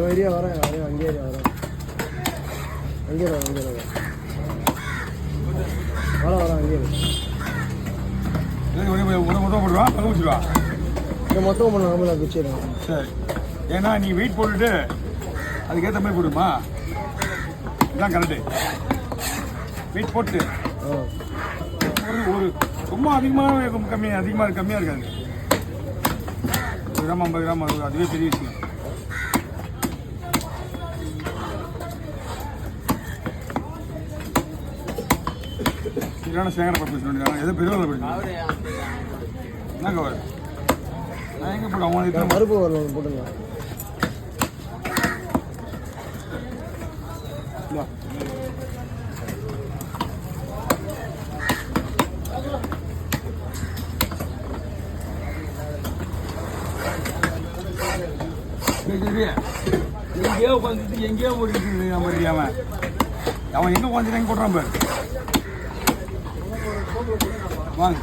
Area வரேன் அங்கே வரேன் அங்கே வரேன் அங்கே மொத்தம் போடுவா பக்கம் வச்சுருவா மொத்தம் பண்ண வச்சிடுறேன். சரி, ஏன்னா நீ வெயிட் போட்டுட்டு அதுக்கேற்ற மாதிரி போடுமா, இதுதான் கரெக்டு. வெயிட் போட்டு ஒரு ரொம்ப அதிகமாக கம்மியாக இருக்காது. 1 கிராம் 50 கிராம் அதுவே பெரிய விஷயம். சரியான சேகர பப்பு சொல்லியிருக்காங்க. எதோ பெரிய போயிட்டு என்ன கவர் நான் எங்கே போட அவங்க பருப்பு வரல போட்டுங்க. எங்கேயோ உட்காந்துட்டு எங்கேயோ போட்டு அவன் எங்கே உட்காந்துட்டு எங்கே போடுறான் பாரு. வாங்க